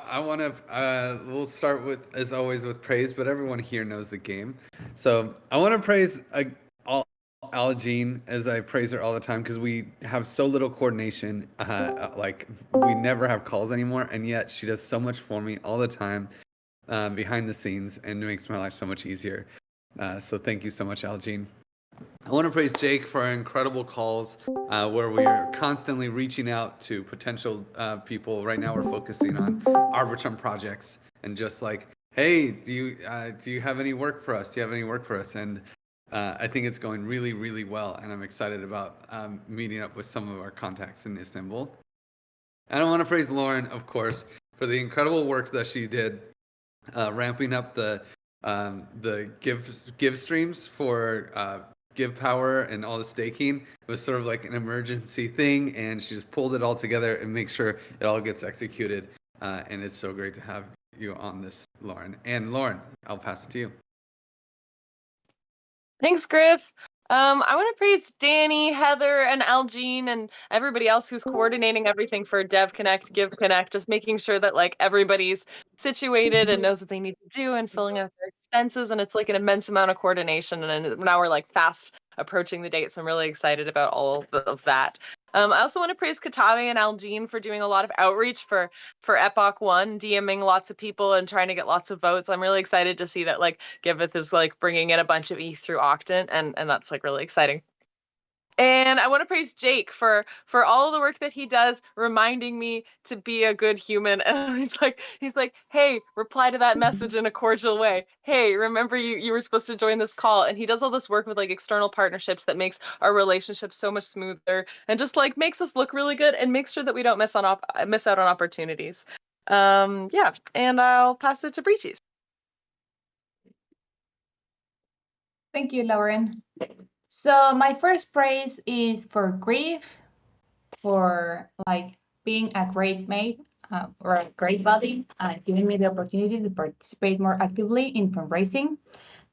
I want to. We'll start with, as always, with praise, but everyone here knows the game, so I want to praise all Algene as I praise her all the time because we have so little coordination. Like we never have calls anymore, and yet she does so much for me all the time behind the scenes, and it makes my life so much easier. So thank you so much, Algene. I want to praise Jake for our incredible calls where we are constantly reaching out to potential people. Right now, we're focusing on Arbitrum projects and just like, hey, do you have any work for us? Do you have any work for us? And I think it's going really, really well, and I'm excited about meeting up with some of our contacts in Istanbul. And I want to praise Lauren, of course, for the incredible work that she did ramping up the give streams for give power and all the staking. It was sort of like an emergency thing, and she just pulled it all together and make sure it all gets executed. And it's so great to have you on this, Lauren. And Lauren, I'll pass it to you. Thanks, Griff. I want to praise Danny, Heather, and Algene, and everybody else who's coordinating everything for Dev Connect, Give Connect, just making sure that like everybody's situated and knows what they need to do and filling out their expenses. And it's like an immense amount of coordination. And now we're like fast approaching the date, so I'm really excited about all of that. I also want to praise Katabe and Algene for doing a lot of outreach for Epoch One, DMing lots of people and trying to get lots of votes. I'm really excited to see that like Giveth is like bringing in a bunch of ETH through Octant, and that's like really exciting. And I want to praise Jake for all of the work that he does, reminding me to be a good human. And he's like, hey, reply to that message in a cordial way. Hey, remember you were supposed to join this call. And he does all this work with like external partnerships that makes our relationship so much smoother and just like makes us look really good and makes sure that we don't miss out on opportunities. Yeah, and I'll pass it to Breechies. Thank you, Lauren. So my first praise is for Grief, for like being a great mate or a great buddy and giving me the opportunity to participate more actively in fundraising.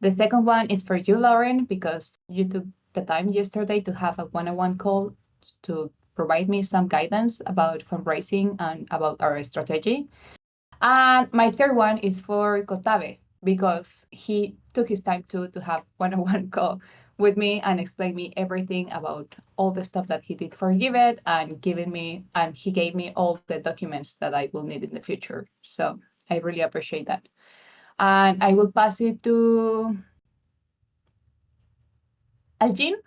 The second one is for you, Lauren, because you took the time yesterday to have a one-on-one call to provide me some guidance about fundraising and about our strategy. And my third one is for Kotabe, because he took his time to have one-on-one call with me and explain me everything about all the stuff that he did for Giveth and he gave me all the documents that I will need in the future. So I really appreciate that. And I will pass it to Algene.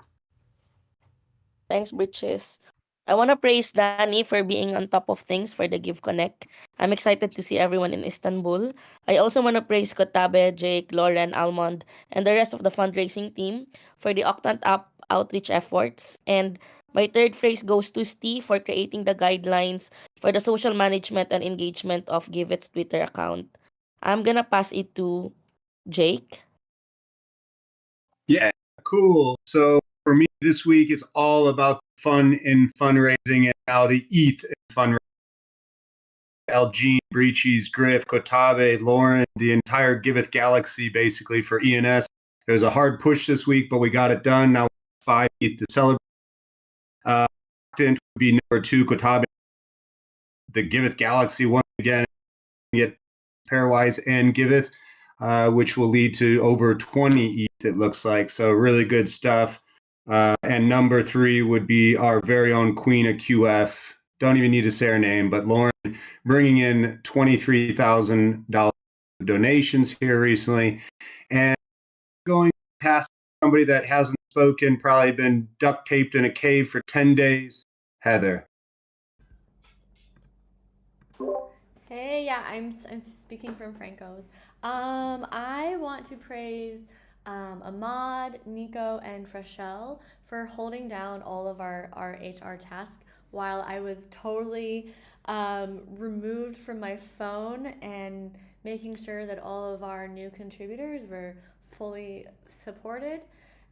Thanks, Britches. I want to praise Danny for being on top of things for the Give Connect. I'm excited to see everyone in Istanbul. I also want to praise Kotabe, Jake, Lauren, Almond, and the rest of the fundraising team for the Octant app outreach efforts. And my third praise goes to Steve for creating the guidelines for the social management and engagement of Giveth's Twitter account. I'm gonna pass it to Jake. Yeah, cool. So for me this week, it's all about fun in fundraising and how the ETH in fundraising. Algene, Breechies, Griff, Kotabe, Lauren, the entire Giveth galaxy basically for ENS. It was a hard push this week, but we got it done. Now 5 ETH to celebrate. Would be number 2, Kotabe, the Giveth galaxy once again, get pairwise and Giveth, which will lead to over 20 ETH, it looks like. So really good stuff. And number 3 would be our very own Queen of QF. Don't even need to say her name, but Lauren bringing in $23,000 donations here recently. And going past somebody that hasn't spoken, probably been duct taped in a cave for 10 days, Heather. Hey, yeah, I'm speaking from Franco's. I want to praise Ahmad, Nico, and Freshelle for holding down all of our HR tasks while I was totally removed from my phone and making sure that all of our new contributors were fully supported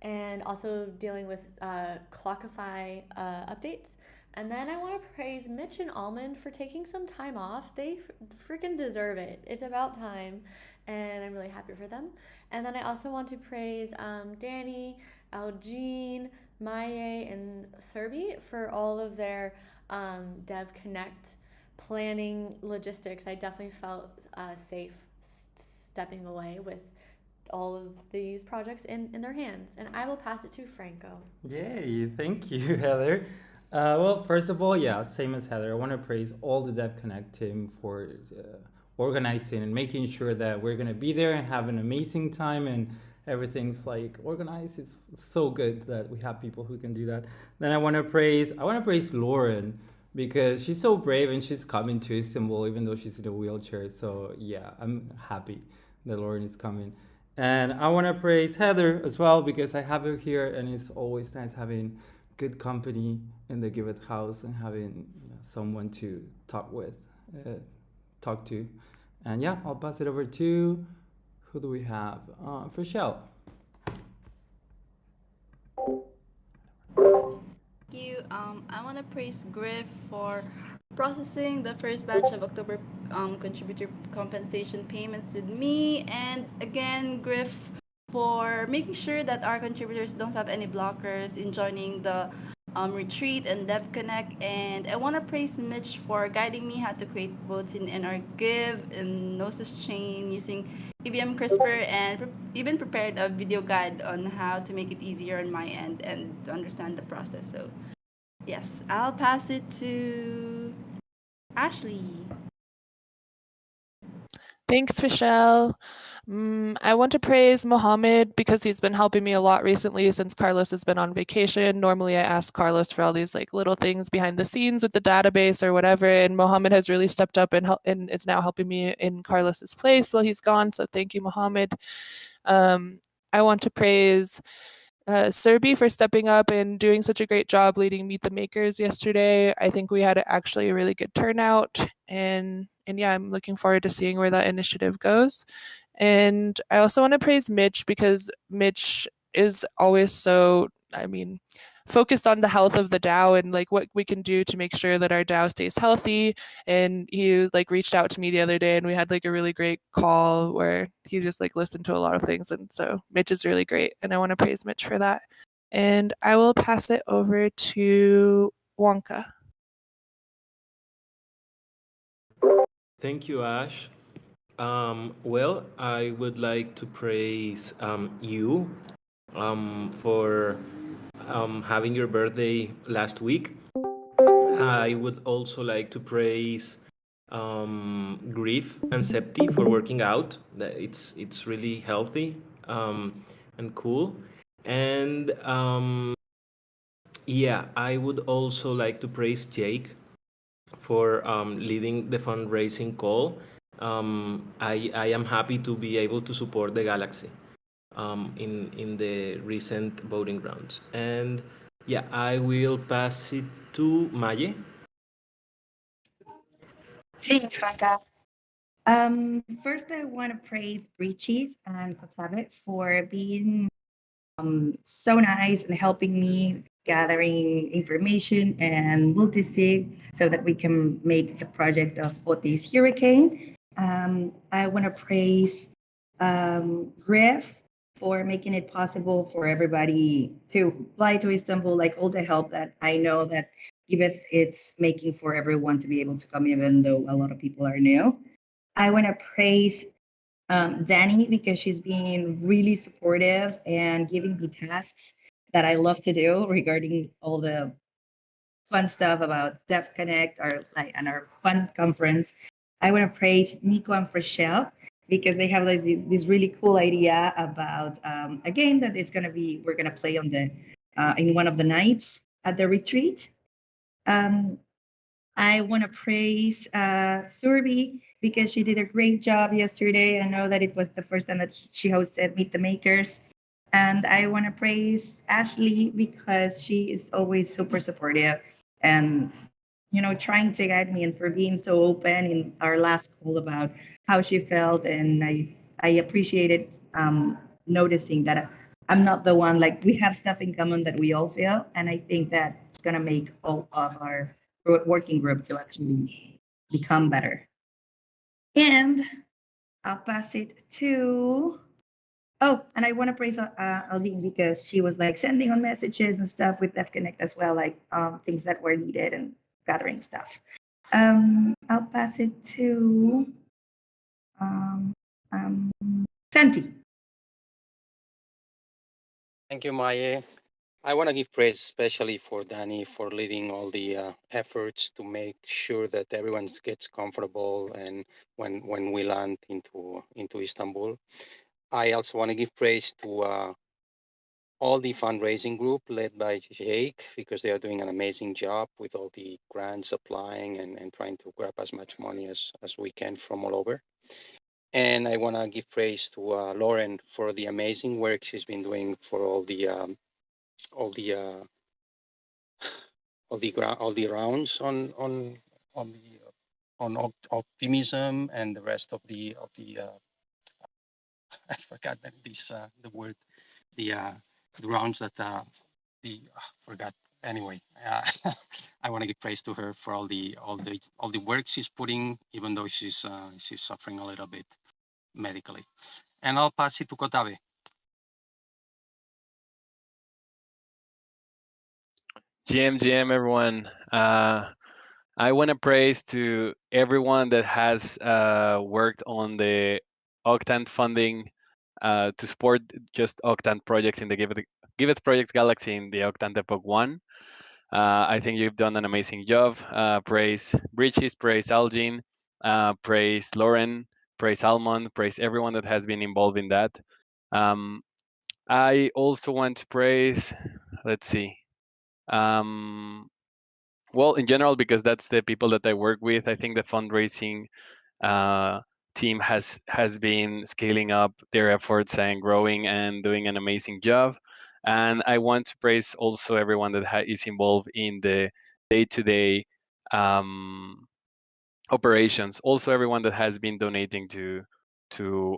and also dealing with Clockify updates. And then I want to praise Mitch and Almond for taking some time off. They freaking deserve it. It's about time, and I'm really happy for them. And then I also want to praise Danny, Algene, Maye, and Serbi for all of their Dev Connect planning logistics, I definitely felt safe stepping away with all of these projects in their hands. And I will pass it to Franco. Yay, thank you, Heather. Well, first of all, yeah, same as Heather, I want to praise all the Dev Connect team for organizing and making sure that we're going to be there and have an amazing time and everything's like organized. It's so good that we have people who can do that. Then I want to praise Lauren because she's so brave and she's coming to Istanbul even though she's in a wheelchair. So yeah, I'm happy that Lauren is coming. And I want to praise Heather as well because I have her here and it's always nice having good company in the Giveth house and having someone to talk to. And yeah, I'll pass it over to, who do we have? Rochelle. Thank you. I want to praise Griff for processing the first batch of October contributor compensation payments with me, and again, Griff for making sure that our contributors don't have any blockers in joining the retreat and Dev Connect. And I want to praise Mitch for guiding me how to create votes in our Give and Gnosis chain using EVM CRISPR, and even prepared a video guide on how to make it easier on my end and to understand the process. So yes, I'll pass it to Ashley. Thanks, Michelle. I want to praise Mohammed because he's been helping me a lot recently since Carlos has been on vacation. Normally, I ask Carlos for all these like little things behind the scenes with the database or whatever, and Mohammed has really stepped up and is now helping me in Carlos's place while he's gone. So thank you, Mohammed. I want to praise Serbi for stepping up and doing such a great job leading Meet the Makers yesterday. I think we had actually a really good turnout, and yeah, I'm looking forward to seeing where that initiative goes. And I also want to praise Mitch because Mitch is always so, focused on the health of the DAO and like what we can do to make sure that our DAO stays healthy. And he like reached out to me the other day and we had like a really great call where he just like listened to a lot of things. And so Mitch is really great and I want to praise Mitch for that. And I will pass it over to Wonka. Thank you, Ash. Well, I would like to praise you for having your birthday last week. I would also like to praise Grief and Septi for working out. It's really healthy and cool. And yeah, I would also like to praise Jake for leading the fundraising call. I am happy to be able to support the Galaxy in the recent voting rounds. And yeah, I will pass it to Maye. Thanks, Hanka. First, I want to praise Breachies and Kotabe for being so nice and helping me gathering information and multi-sig so that we can make the project of Otis Hurricane. I want to praise Griff for making it possible for everybody to fly to Istanbul, like all the help that I know that Giveth it's making for everyone to be able to come, even though a lot of people are new. I want to praise Danny because she's being really supportive and giving me tasks that I love to do regarding all the fun stuff about Dev Connect and our fun conference. I want to praise Nico and Rochelle because they have like this really cool idea about a game that we're gonna play on the in one of the nights at the retreat. I want to praise Surbi because she did a great job yesterday. I know that it was the first time that she hosted Meet the Makers. And I want to praise Ashley because she is always super supportive and, trying to guide me and for being so open in our last call about how she felt. And I appreciated noticing that I'm not the one, like we have stuff in common that we all feel. And I think that it's going to make all of our working group to actually become better. And I'll pass it to, and I want to praise Alvin because she was like sending on messages and stuff with Dev Connect as well, like things that were needed and gathering stuff. I'll pass it to Santi. Thank you, Maya. I want to give praise especially for Danny for leading all the efforts to make sure that everyone gets comfortable and when we land into Istanbul. I also want to give praise to all the fundraising group led by Jake because they are doing an amazing job with all the grants applying and trying to grab as much money as we can from all over. And I want to give praise to Lauren for the amazing work she's been doing for all the all the uh, all the rounds on the optimism and the rest of the I forgot this the word the rounds that forgot anyway. I want to give praise to her for all the work she's putting, even though she's suffering a little bit medically. And I'll pass it to Kotabe. GM, everyone. I want to praise to everyone that has worked on the Octant funding to support just Octant projects in the Giveth Projects Galaxy in the Octant Epoch 1. I think you've done an amazing job. Praise Breaches, praise Algin, praise Lauren, praise Almond, praise everyone that has been involved in that. I also want to praise, let's see. Well, in general, because that's the people that I work with, I think the fundraising team has been scaling up their efforts and growing and doing an amazing job. And I want to praise also everyone that is involved in the day-to-day operations. Also, everyone that has been donating to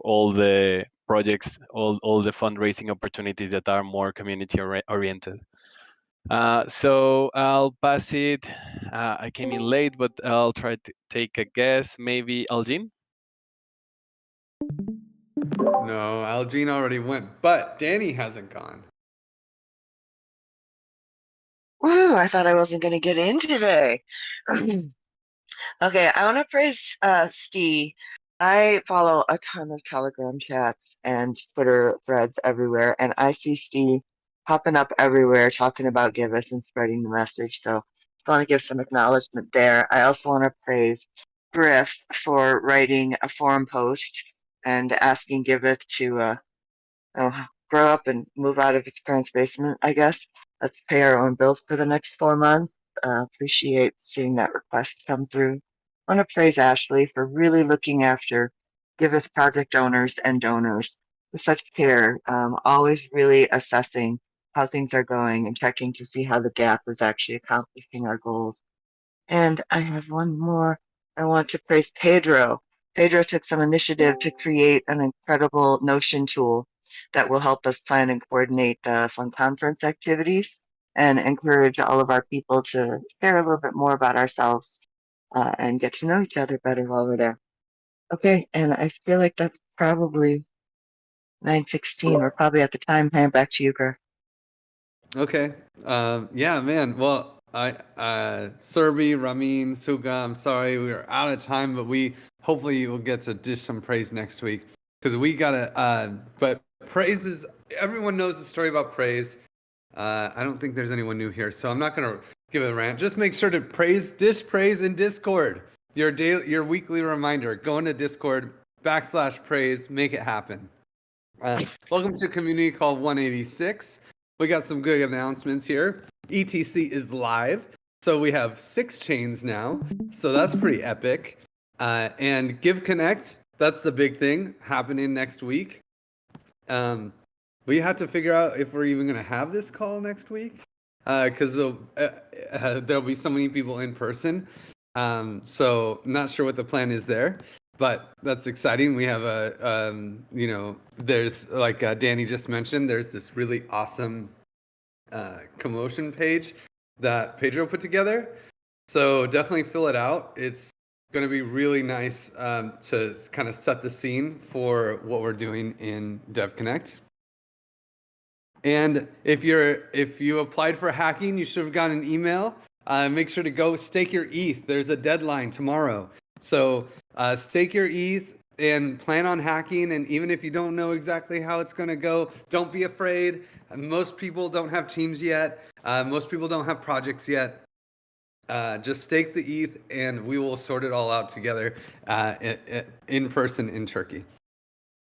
all the projects, all the fundraising opportunities that are more community oriented. So I'll pass it. I came in late, but I'll try to take a guess. Maybe Algin? No, Algene already went, but Danny hasn't gone. Woo, I thought I wasn't going to get in today. Okay, I want to praise Steve. I follow a ton of Telegram chats and Twitter threads everywhere, and I see Steve popping up everywhere talking about Giveth and spreading the message. So I want to give some acknowledgement there. I also want to praise Griff for writing a forum post and asking Giveth to grow up and move out of its parents' basement, I guess. Let's pay our own bills for the next 4 months. Appreciate seeing that request come through. I want to praise Ashley for really looking after Giveth project owners and donors with such care, always really assessing how things are going and checking to see how the gap is actually accomplishing our goals. And I have one more. I want to praise Pedro. Pedro took some initiative to create an incredible Notion tool that will help us plan and coordinate the Fun Conference activities and encourage all of our people to share a little bit more about ourselves and get to know each other better while we're there. Okay, and I feel like that's probably 9:16. We're probably at the time. Hand back to you, Gar. Okay. Yeah, man. Well, Serbi, Ramin, Suga, I'm sorry we are out of time, but we hopefully will get to dish some praise next week because we gotta. But praise is everyone knows the story about praise. I don't think there's anyone new here, so I'm not gonna give a rant. Just make sure to dish praise in Discord. Your weekly reminder. Go into Discord /praise. Make it happen. Welcome to Community Call 186. We got some good announcements here. ETC is live. So we have 6 chains now. So that's pretty epic. And Give Connect, that's the big thing happening next week. We have to figure out if we're even going to have this call next week. Because there'll be so many people in person. So not sure what the plan is there. But that's exciting. We have there's like Danny just mentioned, there's this really awesome commotion page that Pedro put together. So definitely fill it out. It's going to be really nice to kind of set the scene for what we're doing in DevConnect. And if you applied for hacking, you should have gotten an email. make sure to go stake your ETH. There's a deadline tomorrow. So stake your ETH and plan on hacking. And even if you don't know exactly how it's going to go, don't be afraid. Most people don't have teams yet. Most people don't have projects yet. Just stake the ETH and we will sort it all out together in person in Turkey.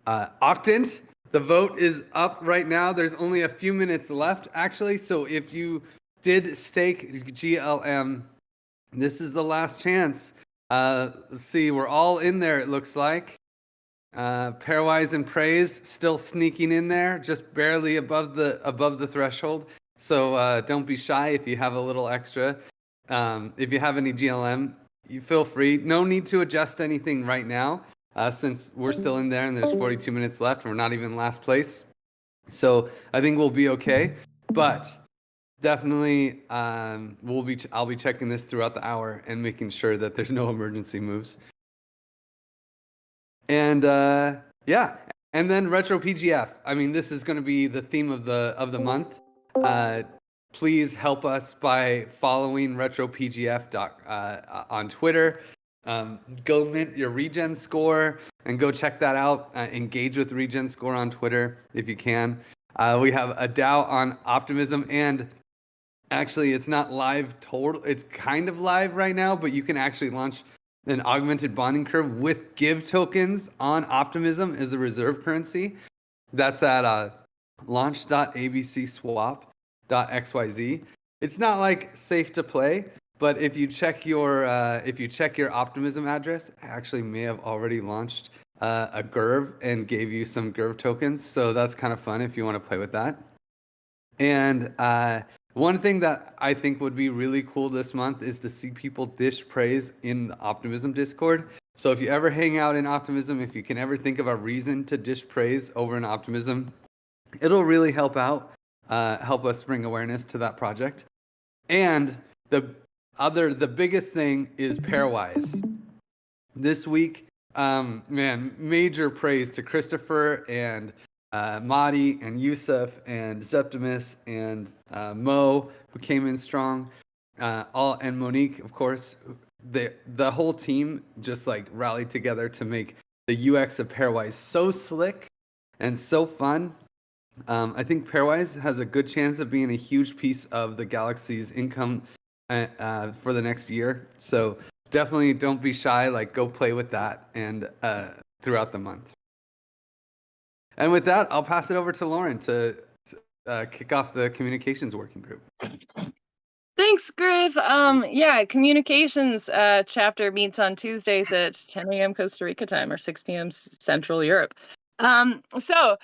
Octant, the vote is up right now. There's only a few minutes left, actually. So if you did stake GLM, this is the last chance. Let's see, we're all in there, it looks like. Pairwise and Praise still sneaking in there, just barely above the threshold. So don't be shy if you have a little extra. If you have any GLM, you feel free. No need to adjust anything right now, since we're still in there and there's 42 minutes left. We're not even last place. So I think we'll be okay. But definitely, I'll be checking this throughout the hour and making sure that there's no emergency moves. And yeah, and then retro PGF. I mean, this is going to be the theme of the month. Please help us by following retro PGF on Twitter. Go mint your regen score and go check that out. Engage with regen score on Twitter if you can. We have a DAO on Optimism, and actually it's not live total. It's kind of live right now, but you can actually launch an augmented bonding curve with Give tokens on Optimism as a reserve currency. That's at launch.abcswap.xyz. It's not like safe to play, but if you check your Optimism address, I actually may have already launched a GERV and gave you some GERV tokens, so that's kind of fun if you want to play with that. And one thing that I think would be really cool this month is to see people dish praise in the Optimism Discord. So if you ever hang out in Optimism, if you can ever think of a reason to dish praise over in Optimism, it'll really help out, help us bring awareness to that project. And the biggest thing is Pairwise. This week, man, major praise to Christopher and Madi and Yusuf and Septimus and Mo, who came in strong, and Monique, of course. The whole team just like rallied together to make the UX of Pairwise so slick and so fun. I think Pairwise has a good chance of being a huge piece of the Galaxy's income for the next year. So definitely don't be shy. Like, go play with that and throughout the month. And with that, I'll pass it over to Lauren to kick off the communications working group. Thanks, Griff. Yeah, communications chapter meets on Tuesdays at 10 a.m. Costa Rica time or 6 p.m. Central Europe. So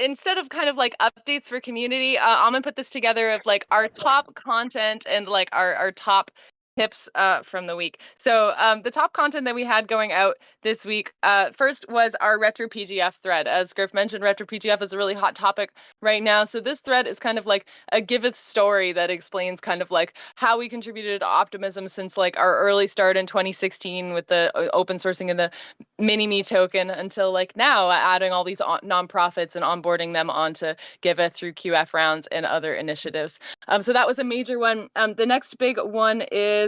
instead of kind of like updates for community, I'm gonna put this together of like our top content and like our top tips from the week. So the top content that we had going out this week, first was our Retro PGF thread. As Griff mentioned, Retro PGF is a really hot topic right now. So this thread is kind of like a Giveth story that explains kind of like how we contributed to Optimism since like our early start in 2016 with the open sourcing of the Mini-Me token until like now, adding all these nonprofits and onboarding them onto Giveth through QF rounds and other initiatives. So that was a major one. The next big one is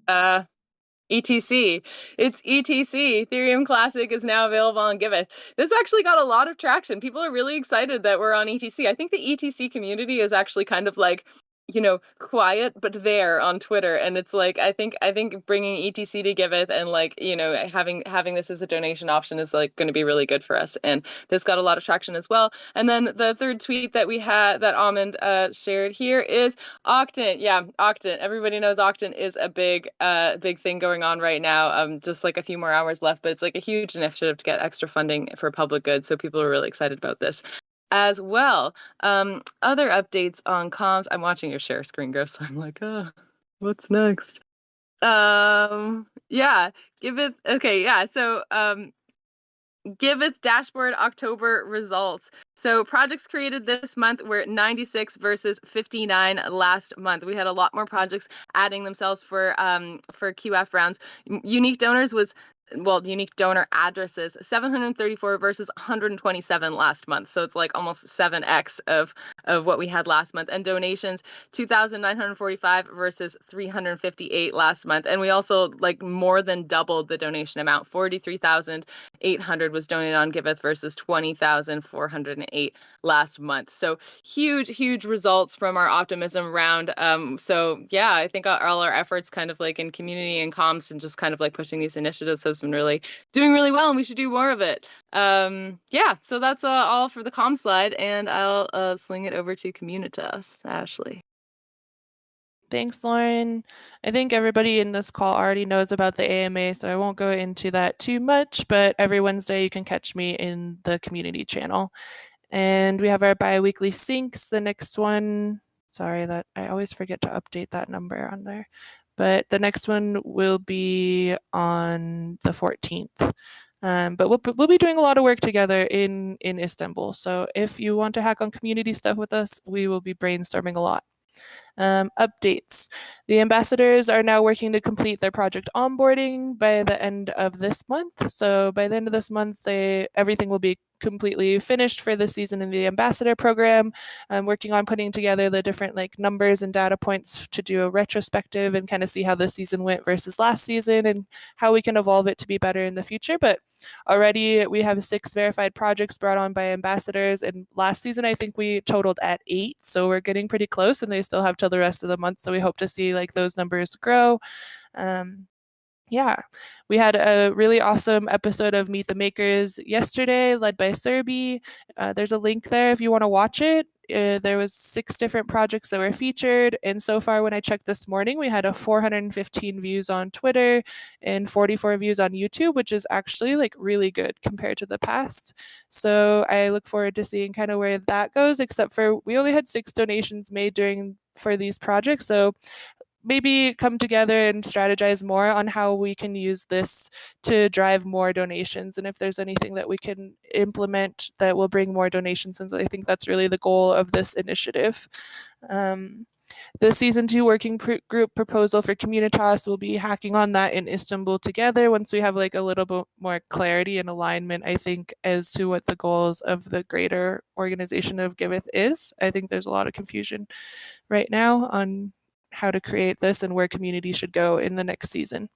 ETC. It's ETC. Ethereum Classic is now available on Giveth. This actually got a lot of traction. People are really excited that we're on ETC. I think the ETC community is actually kind of like, you know, quiet but there on Twitter, and it's like I think bringing ETC to Giveth and like, you know, having this as a donation option is like going to be really good for us, and this got a lot of traction as well. And then the third tweet that we had that Almond shared here is Octant. Yeah, Octant. Everybody knows Octant is a big thing going on right now. Just like a few more hours left, but it's like a huge initiative to get extra funding for public good, so people are really excited about this as well. Other updates on comms. I'm watching your share screen, Griff, so I'm like, what's next? Yeah, Giveth. Okay, yeah. So Giveth dashboard October results. So projects created this month were 96 versus 59 last month. We had a lot more projects adding themselves for QF rounds. Unique donors was unique donor addresses, 734 versus 127 last month. So it's like almost 7x of what we had last month. And donations, 2,945 versus 358 last month. And we also like more than doubled the donation amount. 43,800 was donated on Giveth versus 20,408 last month. So huge results from our optimism round. So yeah, I think all our efforts kind of like in community and comms and just kind of like pushing these initiatives has been really doing really well, and we should do more of it. Yeah, so that's all for the comm slide, and I'll sling it over to Communitas, Ashley. Thanks, Lauren. I think everybody in this call already knows about the AMA, so I won't go into that too much, but every Wednesday you can catch me in the community channel. And we have our bi-weekly syncs. The next one, sorry that I always forget to update that number on there, but the next one will be on the 14th. But we'll be doing a lot of work together in Istanbul. So if you want to hack on community stuff with us, we will be brainstorming a lot. Updates. The ambassadors are now working to complete their project onboarding by the end of this month. So by the end of this month, everything will be completely finished for this season in the ambassador program. I'm working on putting together the different like numbers and data points to do a retrospective and kind of see how this season went versus last season and how we can evolve it to be better in the future. But already we have 6 verified projects brought on by ambassadors, and last season I think we totaled at 8, so we're getting pretty close, and they still have till the rest of the month, so we hope to see like those numbers grow. Yeah, we had a really awesome episode of Meet the Makers yesterday, led by Serbi. There's a link there if you want to watch it. There was 6 different projects that were featured, and so far when I checked this morning, we had 415 views on Twitter and 44 views on YouTube, which is actually like really good compared to the past. So I look forward to seeing kind of where that goes, except for we only had 6 donations made for these projects, so maybe come together and strategize more on how we can use this to drive more donations, and if there's anything that we can implement that will bring more donations, since I think that's really the goal of this initiative. The season 2 working group proposal for Communitas, will be hacking on that in Istanbul together once we have like a little bit more clarity and alignment, I think, as to what the goals of the greater organization of Giveth is. I think there's a lot of confusion right now on how to create this and where community should go in the next season.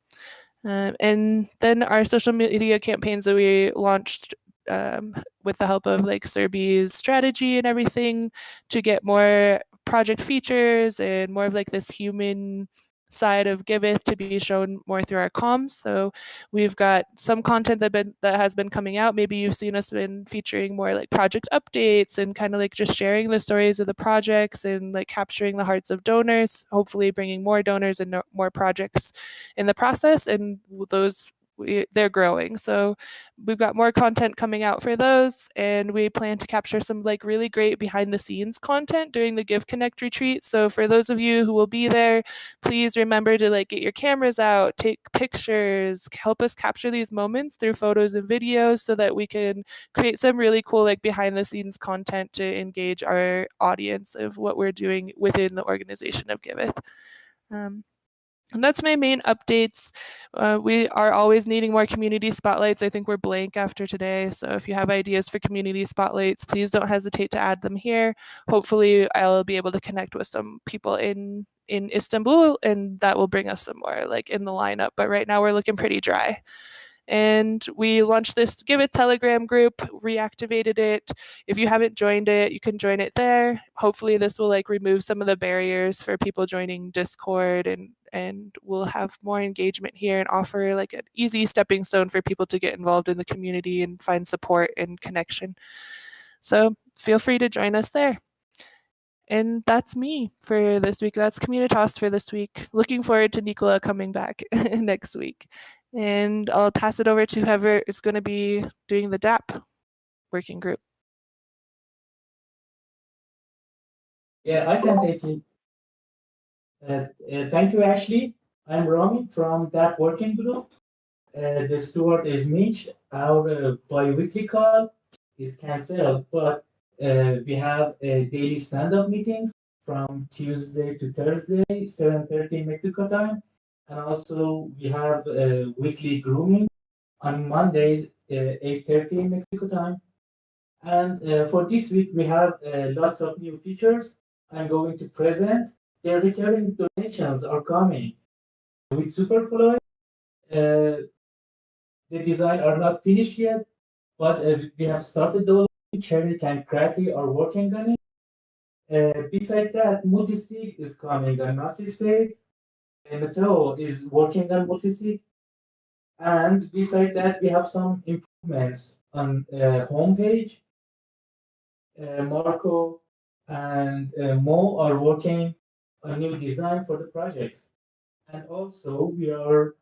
And then our social media campaigns that we launched with the help of like Serbi's strategy and everything to get more project features and more of like this human side of Giveth to be shown more through our comms. So we've got some content that has been coming out. Maybe you've seen us been featuring more like project updates and kind of like just sharing the stories of the projects and like capturing the hearts of donors, hopefully bringing more donors and more projects in the process. And they're growing. So we've got more content coming out for those, and we plan to capture some like really great behind the scenes content during the Give Connect retreat. So for those of you who will be there, please remember to like get your cameras out, take pictures, help us capture these moments through photos and videos so that we can create some really cool like behind the scenes content to engage our audience of what we're doing within the organization of Giveth. And that's my main updates. We are always needing more community spotlights. I think we're blank after today. So if you have ideas for community spotlights, please don't hesitate to add them here. Hopefully I'll be able to connect with some people in Istanbul, and that will bring us some more like in the lineup. But right now we're looking pretty dry. And we launched this Giveth Telegram group, reactivated it. If you haven't joined it, you can join it there. Hopefully this will like remove some of the barriers for people joining Discord, and we'll have more engagement here and offer like an easy stepping stone for people to get involved in the community and find support and connection. So feel free to join us there. And that's me for this week. That's Communitas for this week. Looking forward to Nicola coming back next week. And I'll pass it over to whoever is going to be doing the DAP working group. Yeah, I can take it. Thank you, Ashley. I'm Rami from that working group. The steward is Mitch. Our bi-weekly call is cancelled, but we have daily stand-up meetings from Tuesday to Thursday, 7:30 Mexico time. And also we have weekly grooming on Mondays, 8:30 Mexico time. And for this week, we have lots of new features I'm going to present. The recurring donations are coming with Superflow. The design are not finished yet, but we have started developing. Cherry and Kratty are working on it. Besides that, multisig is coming on multisig. Mateo is working on multisig. And besides that, we have some improvements on homepage. Marco and Mo are working on new design for the projects. And also, we are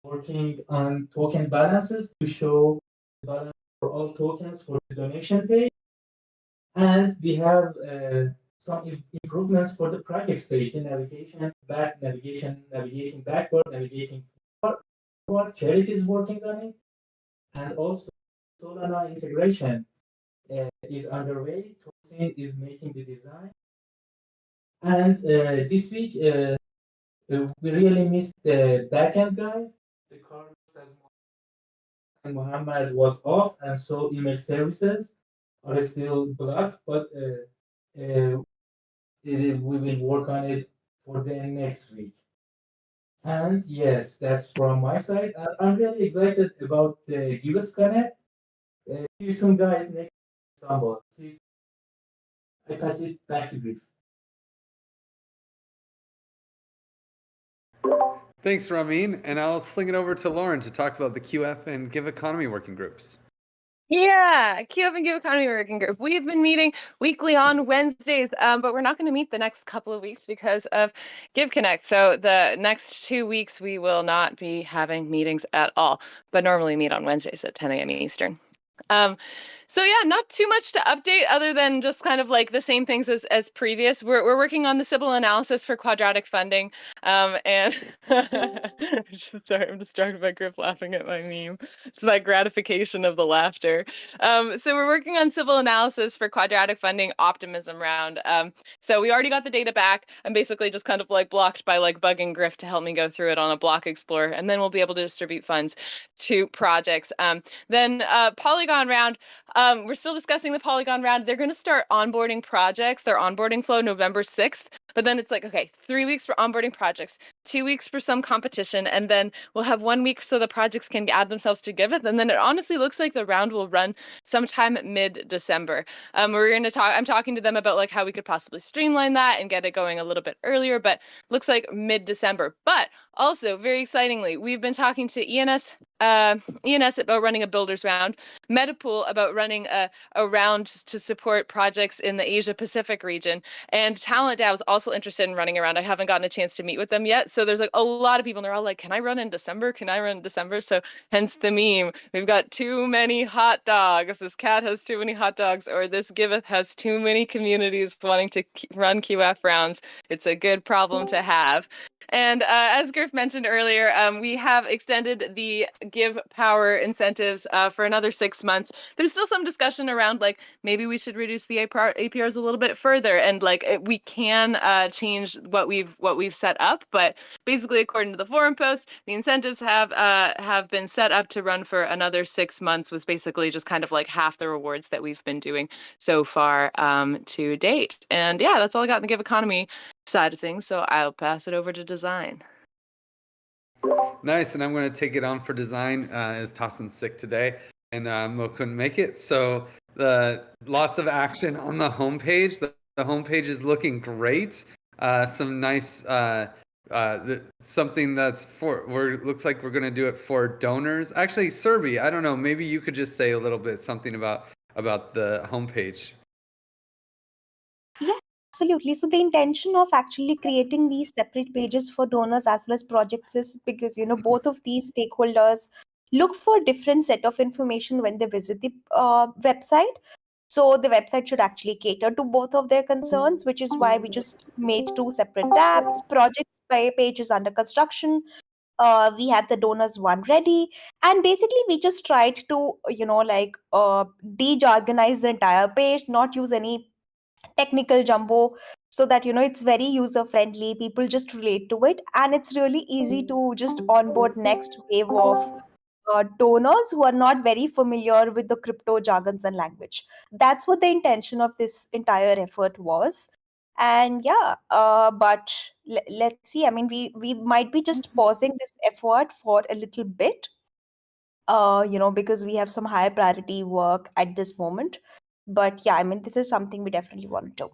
working on token balances to show the balance for all tokens for the donation page. And we have some improvements for the projects page, the navigation, back navigation, navigating backward, navigating forward. Cherik is working on it. And also, Solana integration is underway. Tosin is making the design. And this week, we really missed the backend guys. The Carlos and Muhammad was off, and so email services are still blocked, but we will work on it for the next week. And yes, that's from my side. And I'm really excited about the Giveth Connect. See you soon, guys. Next Istanbul. See you soon. I pass it back to Griff. Thanks, Ramin. And I'll sling it over to Lauren to talk about the QF and Give Economy working groups. Yeah, QF and Give Economy Working Group. We've been meeting weekly on Wednesdays, but we're not going to meet the next couple of weeks because of Give Connect. So the next 2 weeks we will not be having meetings at all, but normally meet on Wednesdays at 10 a.m. Eastern. So yeah, not too much to update other than just kind of like the same things as previous. We're working on the Sybil analysis for quadratic funding, and sorry, I'm distracted by Griff laughing at my meme. It's that gratification of the laughter. So we're working on Sybil analysis for quadratic funding optimism round. So we already got the data back. I'm basically just kind of like blocked by like bugging Griff to help me go through it on a block explorer, and then we'll be able to distribute funds to projects. Then Polygon round. We're still discussing the Polygon round. They're going to start onboarding projects. Their onboarding flow November 6th. But then it's like, okay, 3 weeks for onboarding projects, 2 weeks for some competition, and then we'll have 1 week so the projects can add themselves to Giveth. And then it honestly looks like the round will run sometime mid-December. We're going to talk. I'm talking to them about like how we could possibly streamline that and get it going a little bit earlier, but looks like mid-December. But also, very excitingly, we've been talking to ENS about running a builders round, Metapool about running a round to support projects in the Asia Pacific region, and Talent DAO is also interested in running around. I haven't gotten a chance to meet with them yet, so there's like a lot of people, and they're all like, "Can I run in December? Can I run in December?" So hence the meme. We've got too many hot dogs. This cat has too many hot dogs, or this Giveth has too many communities wanting to run QF rounds. It's a good problem to have. And as Griff mentioned earlier, we have extended the Give Power incentives for another 6 months. There's still some discussion around like maybe we should reduce the APRs a little bit further, and like we can change what we've set up. But basically, according to the forum post, the incentives have been set up to run for another 6 months, with basically just kind of like half the rewards that we've been doing so far to date. And yeah, that's all I got in the Give Economy side of things, so I'll pass it over to design. Nice, and I'm going to take it on for design as Tassin's sick today, and Mo couldn't make it. So lots of action on the homepage. The homepage is looking great. Some nice something that's looks like we're going to do it for donors. Actually, Serbi, I don't know. Maybe you could just say a little bit something about the homepage. Yeah, absolutely. So the intention of actually creating these separate pages for donors as well as projects is because, both of these stakeholders look for different set of information when they visit the website. So the website should actually cater to both of their concerns, which is why we just made 2 separate tabs. Projects page is under construction. We have the donors one ready, and basically we just tried to de-jargonize the entire page, not use any technical jumbo, so that it's very user friendly, people just relate to it, and it's really easy to just onboard next wave of donors who are not very familiar with the crypto jargons and language. That's what the intention of this entire effort was. And yeah, but let's see. I mean, we might be just pausing this effort for a little bit, because we have some higher priority work at this moment. But yeah, I mean, this is something we definitely want to do.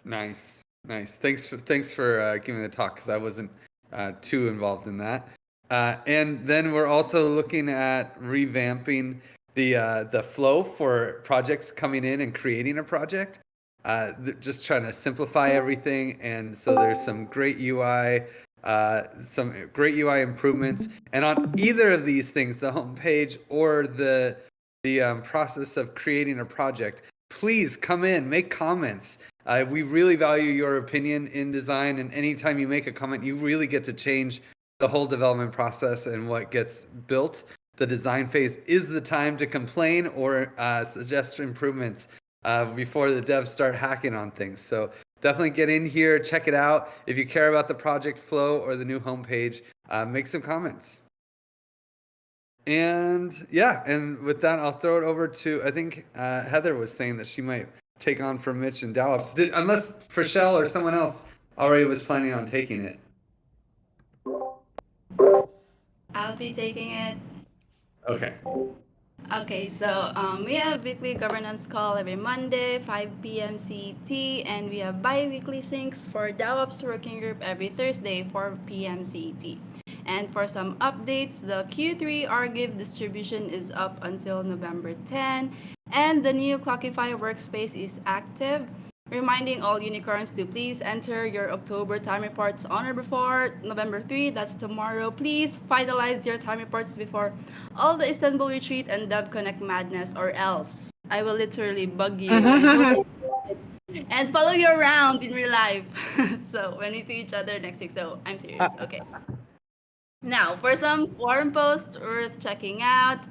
Nice, nice. Thanks for giving the talk, because I wasn't too involved in that. And then we're also looking at revamping the flow for projects coming in and creating a project. Just trying to simplify everything, and so there's some great UI. Some great UI improvements, and on either of these things, the homepage or the process of creating a project, please come in, make comments. We really value your opinion in design, and anytime you make a comment, you really get to change the whole development process and what gets built. The design phase is the time to complain or suggest improvements before the devs start hacking on things. So definitely get in here, check it out. If you care about the project flow or the new homepage, make some comments. And yeah, and with that, I'll throw it over to, I think Heather was saying that she might take on for Mitch and Dallas, unless Frashell or someone else already was planning on taking it. I'll be taking it. Okay. Okay, so we have weekly governance call every Monday, 5 p.m. CET, and we have bi-weekly syncs for DAOPS working group every Thursday, 4 p.m. CET. And for some updates, the Q3 RGIV distribution is up until November 10, and the new Clockify workspace is active. Reminding all unicorns to please enter your October time reports on or before November 3, that's tomorrow. Please finalize your time reports before all the Istanbul retreat and Dev Connect madness, or else I will literally bug you and follow you around in real life. So when we see each other next week, so I'm serious. Okay. Now, for some forum posts worth checking out,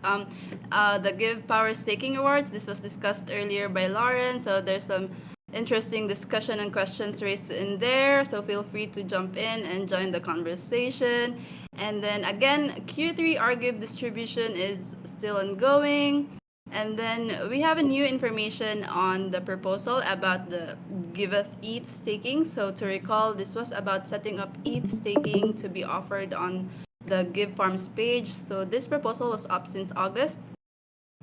the Give Power Staking Awards. This was discussed earlier by Lauren, so there's some interesting discussion and questions raised in there, so feel free to jump in and join the conversation. And then again, Q3 RGIV distribution is still ongoing. And then we have a new information on the proposal about the Giveth ETH staking. So to recall, this was about setting up ETH staking to be offered on the Give Farms page. So this proposal was up since August.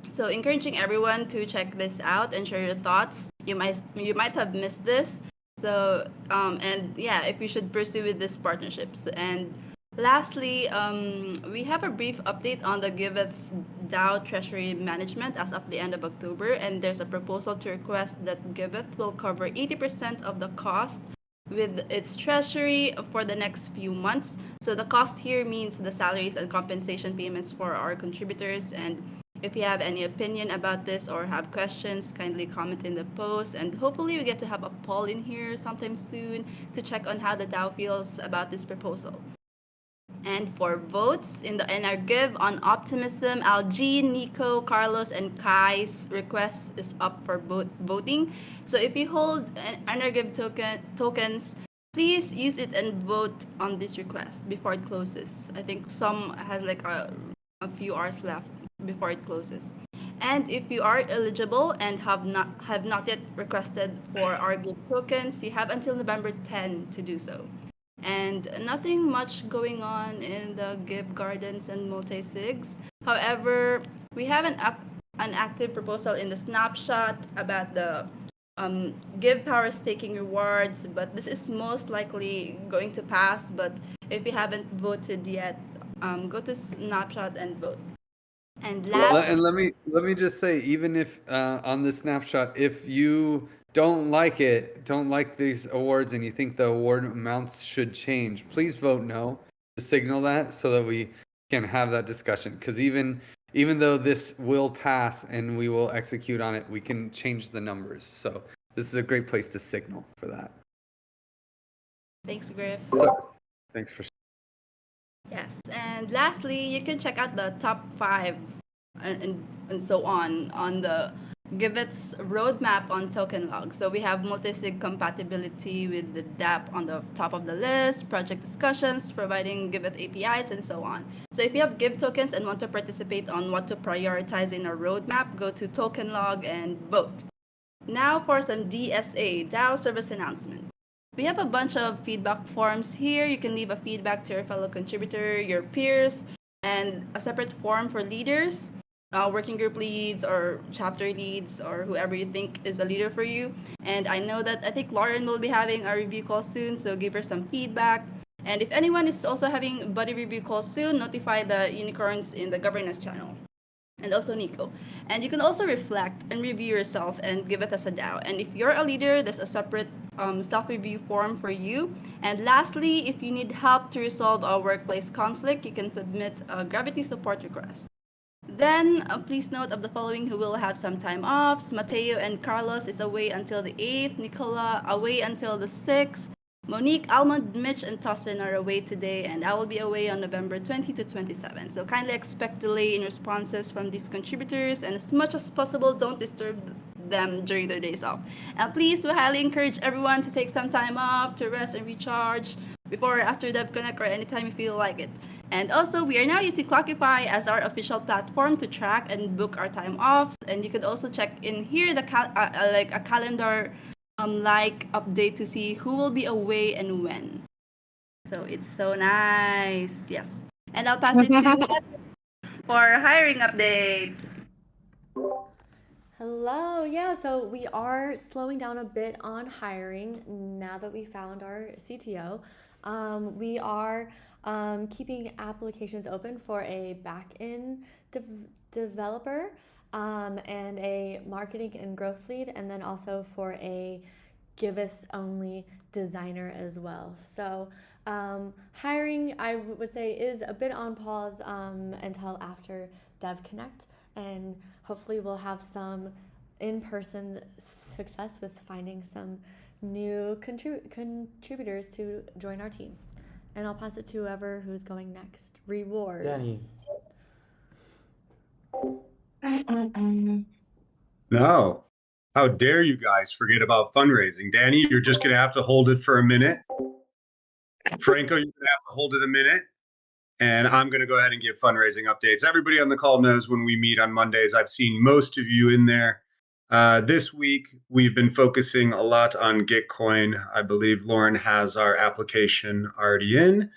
So encouraging everyone to check this out and share your thoughts. You might have missed this. So and yeah, if you should pursue with these partnerships. And lastly, we have a brief update on the Giveth's DAO treasury management as of the end of October, and there's a proposal to request that Giveth will cover 80% of the cost with its treasury for the next few months. So the cost here means the salaries and compensation payments for our contributors. And if you have any opinion about this or have questions, kindly comment in the post. And hopefully we get to have a poll in here sometime soon to check on how the DAO feels about this proposal. And for votes in the NRGIV on Optimism, Algene, Nico, Carlos, and Kai's request is up for voting. So if you hold NRGIV tokens, please use it and vote on this request before it closes. I think some has like a few hours left before it closes. And if you are eligible and have not yet requested for our GIV tokens, you have until November 10 to do so. And nothing much going on in the Give Gardens and multi-sigs. However, we have an active proposal in the snapshot about the Give Power staking rewards, but this is most likely going to pass. But if you haven't voted yet, go to snapshot and vote. And last, and let me just say, even if on the snapshot, if you don't like these awards, and you think the award amounts should change, please vote no to signal that, so that we can have that discussion. Because even though this will pass and we will execute on it, we can change the numbers. So this is a great place to signal for that. Thanks, Griff. So, thanks for. Yes, and lastly, you can check out the top 5 and so on the Giveth's roadmap on token log. So we have multi-sig compatibility with the DApp on the top of the list, project discussions, providing Giveth APIs, and so on. So if you have Give tokens and want to participate on what to prioritize in our roadmap, go to token log and vote. Now for some DSA, DAO service announcement. We have a bunch of feedback forms here. You can leave a feedback to your fellow contributor, your peers, and a separate form for leaders, working group leads or chapter leads or whoever you think is a leader for you. And I think Lauren will be having a review call soon, so give her some feedback. And if anyone is also having buddy review call soon, notify the unicorns in the governance channel and also Nico. And you can also reflect and review yourself and give it as a DAO. And if you're a leader, there's a separate self-review form for you. And lastly, if you need help to resolve a workplace conflict, you can submit a Gravity support request. Then, please note of the following who will have some time offs. Mateo and Carlos is away until the 8th. Nicola away until the 6th. Monique, Almond, Mitch, and Tossin are away today, and I will be away on November 20 to 27. So kindly expect delay in responses from these contributors, and as much as possible, don't disturb them during their days off. And please, we highly encourage everyone to take some time off to rest and recharge before or after DevConnect or anytime you feel like it. And also, we are now using Clockify as our official platform to track and book our time offs. And you could also check in here the like a calendar update to see who will be away and when. So it's so nice. Yes. And I'll pass it to Heather for hiring updates. Hello. Yeah, so we are slowing down a bit on hiring now that we found our CTO. We are keeping applications open for a back-end developer and a marketing and growth lead, and then also for a Giveth only designer as well. So hiring, I would say, is a bit on pause until after DevConnect, and hopefully we'll have some in-person success with finding some new contributors to join our team. And I'll pass it to whoever who's going next. Rewards. Danny. No. How dare you guys forget about fundraising? Danny, you're just going to have to hold it for a minute. Franco, you're going to have to hold it a minute. And I'm going to go ahead and give fundraising updates. Everybody on the call knows when we meet on Mondays, I've seen most of you in there. This week, we've been focusing a lot on Gitcoin. I believe Lauren has our application already in.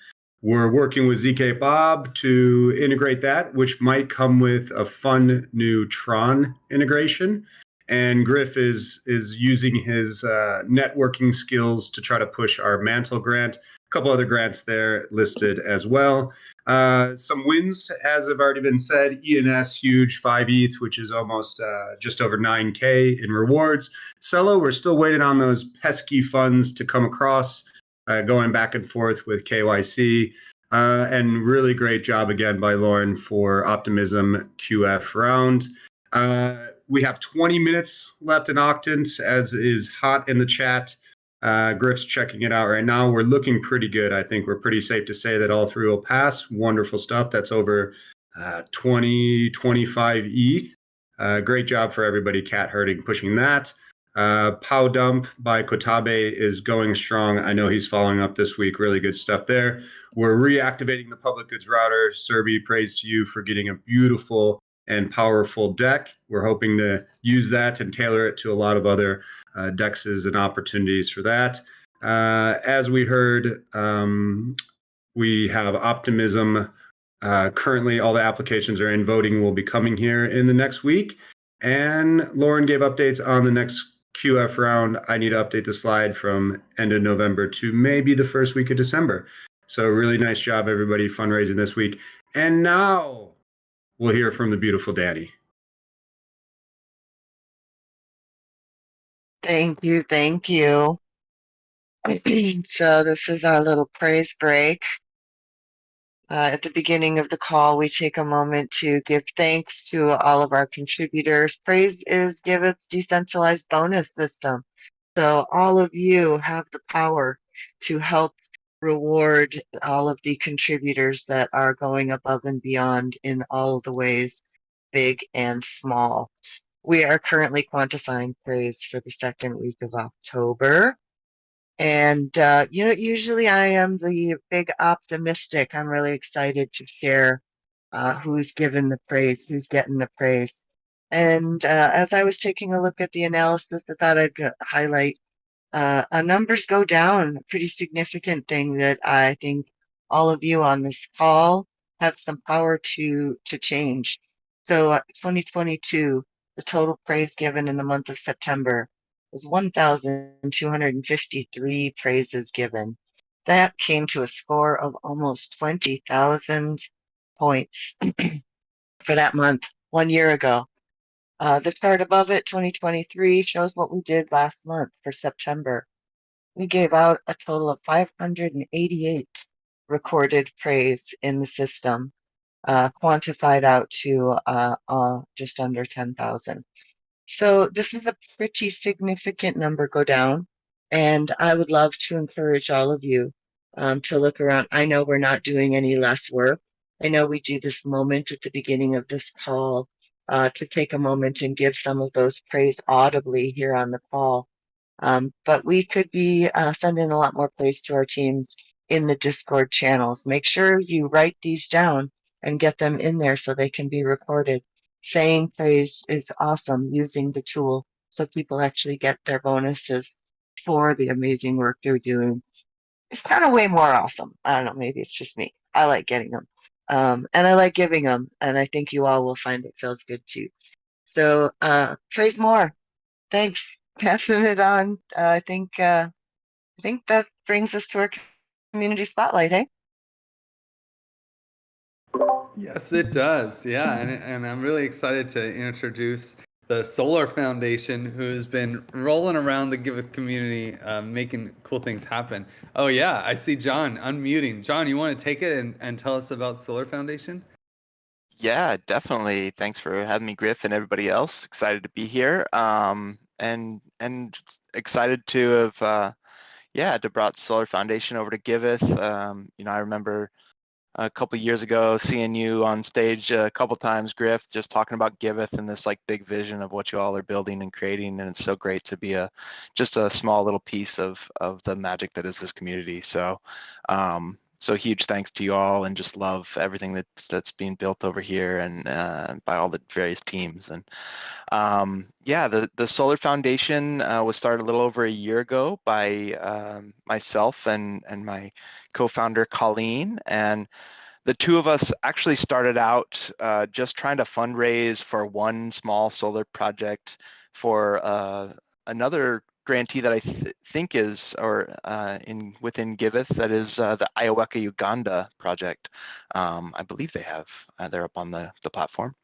We're working with ZK Bob to integrate that, which might come with a fun new Tron integration. And Griff is using his networking skills to try to push our Mantle grant. A couple other grants there listed as well. Some wins, as have already been said. ENS, huge 5 ETH, which is almost just over 9K in rewards. Cello, we're still waiting on those pesky funds to come across, going back and forth with KYC. And really great job again by Lauren for Optimism QF round. We have 20 minutes left in Octant, as is hot in the chat. Griff's checking it out right now. We're looking pretty good. I think we're pretty safe to say that all three will pass. Wonderful stuff. That's over 25 ETH. Great job for everybody. Cat herding pushing that. Pow Dump by Kotabe is going strong. I know he's following up this week. Really good stuff there. We're reactivating the public goods router. Serbi, praise to you for getting a beautiful and powerful deck. We're hoping to use that and tailor it to a lot of other dexes and opportunities for that. As we heard, we have Optimism. Currently, all the applications are in. Voting will be coming here in the next week. And Lauren gave updates on the next QF round. I need to update the slide from end of November to maybe the first week of December. So really nice job, everybody, fundraising this week. And now we'll hear from the beautiful Danny. Thank you. Thank you. So this is our little praise break. At the beginning of the call, we take a moment to give thanks to all of our contributors. Praise is Giveth's decentralized bonus system. So all of you have the power to help reward all of the contributors that are going above and beyond in all of the ways, big and small. We are currently quantifying praise for the second week of October. And, usually I am the big optimistic. I'm really excited to share who's given the praise, who's getting the praise. And as I was taking a look at the analysis, I thought I'd highlight numbers go down, a pretty significant thing that I think all of you on this call have some power to change. So 2022, the total praise given in the month of September was 1,253 praises given. That came to a score of almost 20,000 points for that month 1 year ago. The chart above it, 2023, shows what we did last month for September. We gave out a total of 588 recorded praise in the system, quantified out to just under 10,000. So this is a pretty significant number go down, and I would love to encourage all of you to look around. I know we're not doing any less work. I know we do this moment at the beginning of this call to take a moment and give some of those praise audibly here on the call. But we could be sending a lot more praise to our teams in the Discord channels. Make sure you write these down and get them in there so they can be recorded. Saying praise is awesome using the tool so people actually get their bonuses for the amazing work they're doing. It's kind of way more awesome. I don't know, maybe it's just me. I like getting them. And I like giving them, and I think you all will find it feels good too. So praise more. Thanks. Passing it on. I think that brings us to our community spotlight, hey? Yes, it does. Yeah, and I'm really excited to introduce the Solar Foundation, who's been rolling around the Giveth community, making cool things happen. Oh yeah, I see John unmuting. John, you want to take it and tell us about Solar Foundation? Yeah, definitely. Thanks for having me, Griff, and everybody else. Excited to be here. And excited to have to brought Solar Foundation over to Giveth. I remember a couple years ago seeing you on stage a couple times, Griff, just talking about Giveth and this like big vision of what you all are building and creating. And it's so great to be just a small little piece of the magic that is this community. So so huge thanks to you all, and just love everything that's being built over here and by all the various teams. And the Solar Foundation was started a little over a year ago by myself and my co-founder Colleen, and the two of us actually started out just trying to fundraise for one small solar project for another grantee that I think is within Giveth, that is the Ioweka Uganda project. I believe they're up on the platform,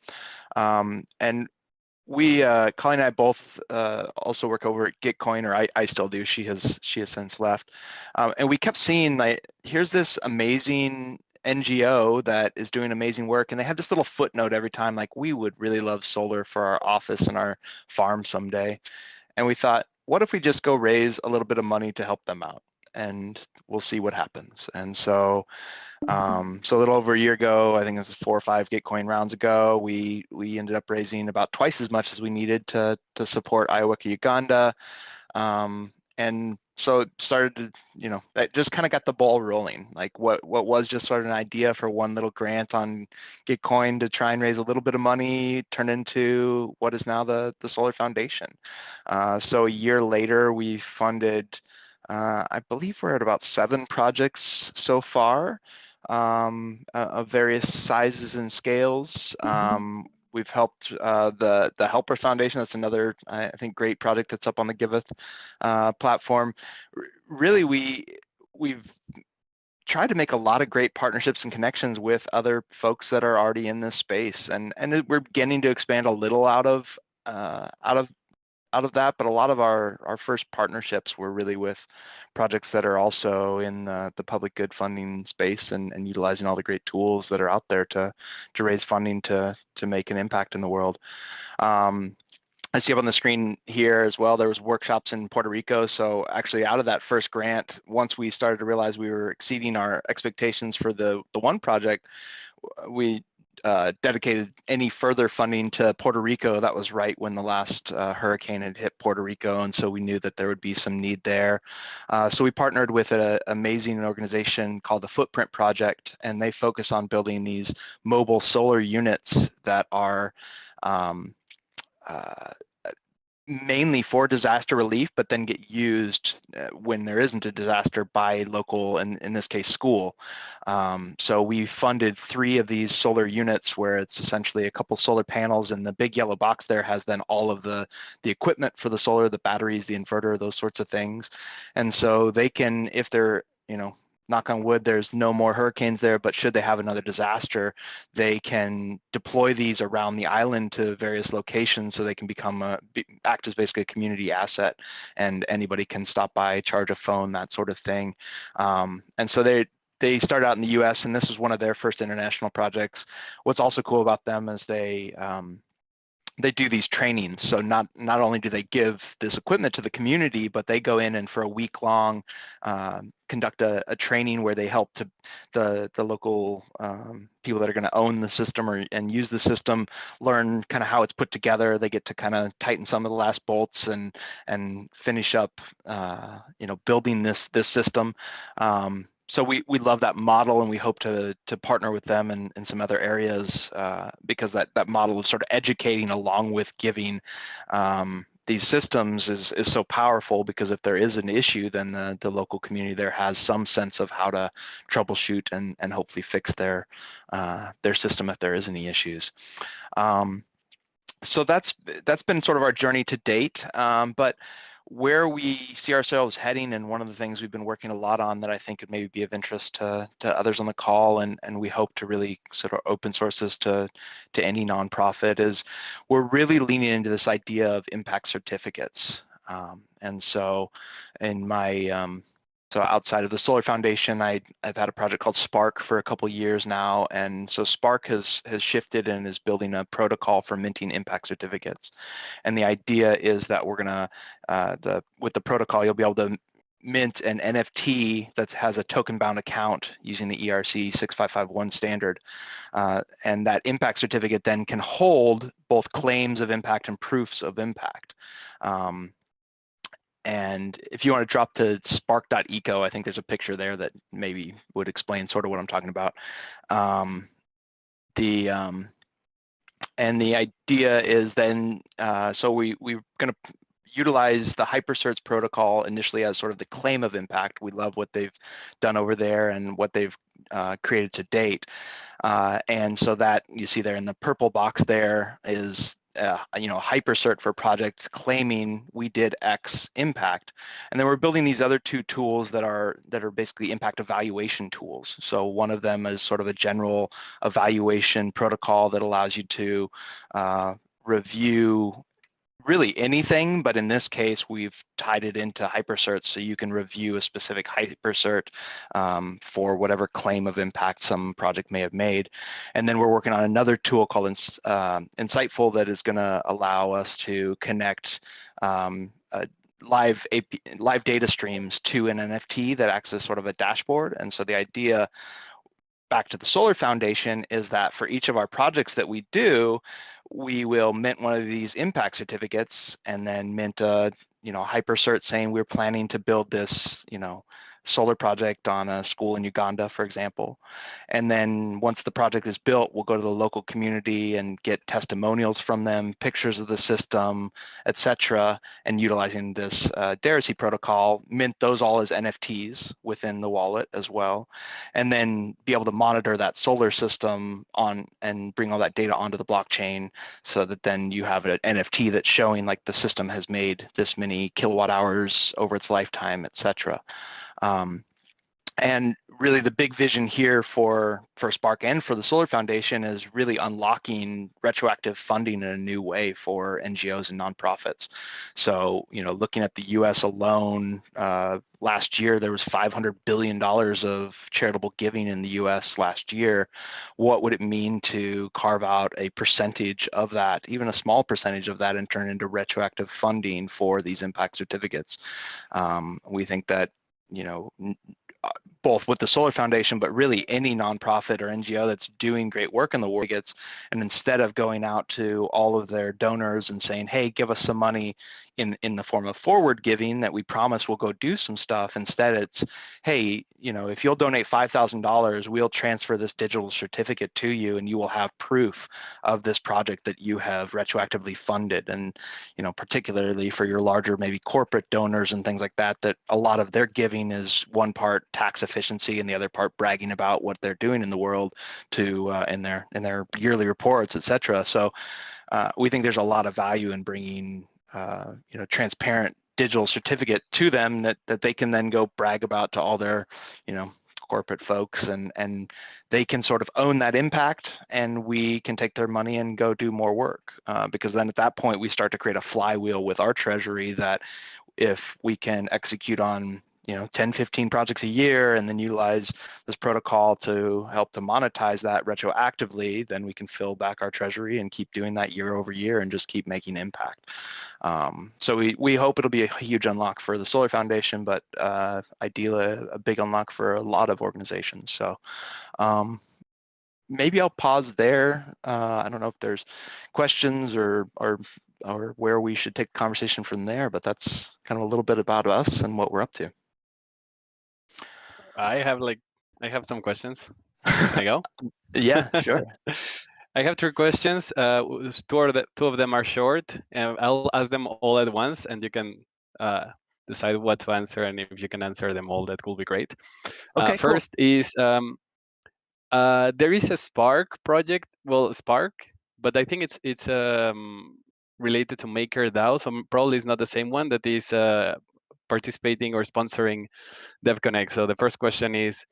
and we Colleen and I both also work over at Gitcoin, or I still do. She has since left, and we kept seeing like, here's this amazing NGO that is doing amazing work, and they had this little footnote every time like, we would really love solar for our office and our farm someday. And we thought, what if we just go raise a little bit of money to help them out, and we'll see what happens. And so so a little over a year ago, I think it was 4 or 5 Gitcoin rounds ago, we ended up raising about twice as much as we needed to support Ioweka Uganda. And so it started to, that just kind of got the ball rolling. Like what was just sort of an idea for one little grant on Gitcoin to try and raise a little bit of money turned into what is now the Solar Foundation. So a year later, we funded, I believe we're at about 7 projects so far, of various sizes and scales. We've helped the Helper Foundation. That's another, I think, great project that's up on the Giveth platform. Really, we've tried to make a lot of great partnerships and connections with other folks that are already in this space, and we're beginning to expand a little out of that, but a lot of our first partnerships were really with projects that are also in the public good funding space, and utilizing all the great tools that are out there to raise funding to make an impact in the world. I see up on the screen here as well, there was workshops in Puerto Rico. So actually out of that first grant, once we started to realize we were exceeding our expectations for the one project, we dedicated any further funding to Puerto Rico. That was right when the last hurricane had hit Puerto Rico, and so we knew that there would be some need there. So we partnered with an amazing organization called the Footprint Project, and they focus on building these mobile solar units that are mainly for disaster relief, but then get used when there isn't a disaster by local, and in this case, school. So we funded 3 of these solar units where it's essentially a couple solar panels, and the big yellow box there has then all of the equipment for the solar, the batteries, the inverter, those sorts of things. And so they can, if they're, knock on wood, there's no more hurricanes there, but should they have another disaster, they can deploy these around the island to various locations so they can act as basically a community asset, and anybody can stop by, charge a phone, that sort of thing. And so they started out in the US, and this was one of their first international projects. What's also cool about them is they do these trainings. So not only do they give this equipment to the community, but they go in and for a week long conduct a training where they help to the local people that are going to own the system and use the system learn kind of how it's put together. They get to kind of tighten some of the last bolts and finish up building this system. So we love that model, and we hope to partner with them in some other areas because that model of sort of educating along with giving these systems is so powerful, because if there is an issue, then the local community there has some sense of how to troubleshoot and hopefully fix their system if there is any issues. So that's been sort of our journey to date, but where we see ourselves heading, and one of the things we've been working a lot on that I think could maybe be of interest to others on the call, and we hope to really sort of open source this to any nonprofit, is we're really leaning into this idea of impact certificates. And so in my so outside of the Solar Foundation, I've had a project called Spark for a couple of years now, and so Spark has shifted and is building a protocol for minting impact certificates. And the idea is that we're gonna with the protocol, you'll be able to mint an NFT that has a token-bound account using the ERC 6551 standard, and that impact certificate then can hold both claims of impact and proofs of impact. And if you want to drop to spark.eco, I think there's a picture there that maybe would explain sort of what I'm talking about. And the idea is then, so we're going to utilize the HyperCerts protocol initially as sort of the claim of impact. We love what they've done over there and what they've created to date. And so that you see there in the purple box there is HyperCert for projects claiming we did X impact. And then we're building these other 2 tools that are basically impact evaluation tools. So one of them is sort of a general evaluation protocol that allows you to review really anything, but in this case, we've tied it into HyperCert, so you can review a specific HyperCert for whatever claim of impact some project may have made. And then we're working on another tool called Insightful that is going to allow us to connect live data streams to an NFT that acts as sort of a dashboard. And so the idea, back to the Solar Foundation, is that for each of our projects that we do, we will mint one of these impact certificates and then mint a HyperCert saying we're planning to build this solar project on a school in Uganda, for example. And then once the project is built, we'll go to the local community and get testimonials from them, pictures of the system, etc. And utilizing this Deracy protocol, mint those all as NFTs within the wallet as well, and then be able to monitor that solar system on and bring all that data onto the blockchain, so that then you have an NFT that's showing like the system has made this many kilowatt hours over its lifetime, etc. And really the big vision here for Spark and for the Solar Foundation is really unlocking retroactive funding in a new way for NGOs and nonprofits. So, looking at the US alone, last year there was $500 billion of charitable giving in the US last year. What would it mean to carve out a percentage of that, even a small percentage of that, and turn into retroactive funding for these impact certificates? We think that, both with the Solar Foundation, but really any nonprofit or NGO that's doing great work in the world gets, and instead of going out to all of their donors and saying, hey, give us some money in the form of forward giving that we promise we'll go do some stuff, instead it's, hey, you know, if you'll donate $5,000, we'll transfer this digital certificate to you and you will have proof of this project that you have retroactively funded. And, you know, particularly for your larger maybe corporate donors and things like that, that a lot of their giving is one part tax efficiency and the other part bragging about what they're doing in the world to in their yearly reports, etc. So we think there's a lot of value in bringing you know, transparent digital certificate to them that they can then go brag about to all their, you know, corporate folks, and they can sort of own that impact, and we can take their money and go do more work, because then at that point we start to create a flywheel with our treasury that if we can execute on, you know, 10, 15 projects a year and then utilize this protocol to help to monetize that retroactively, then we can fill back our treasury and keep doing that year over year and just keep making impact. So we hope it'll be a huge unlock for the Solar Foundation, but ideally a big unlock for a lot of organizations. So maybe I'll pause there. I don't know if there's questions or where we should take the conversation from there, but that's kind of a little bit about us and what we're up to. I have some questions. Can I go? Yeah, sure. I have 3 questions. Two of them are short, and I'll ask them all at once, and you can decide what to answer. And if you can answer them all, that will be great. Okay, first is there is a Spark project. Well, Spark, but I think it's related to MakerDAO, so probably it's not the same one that is participating or sponsoring DevConnect. So the first question is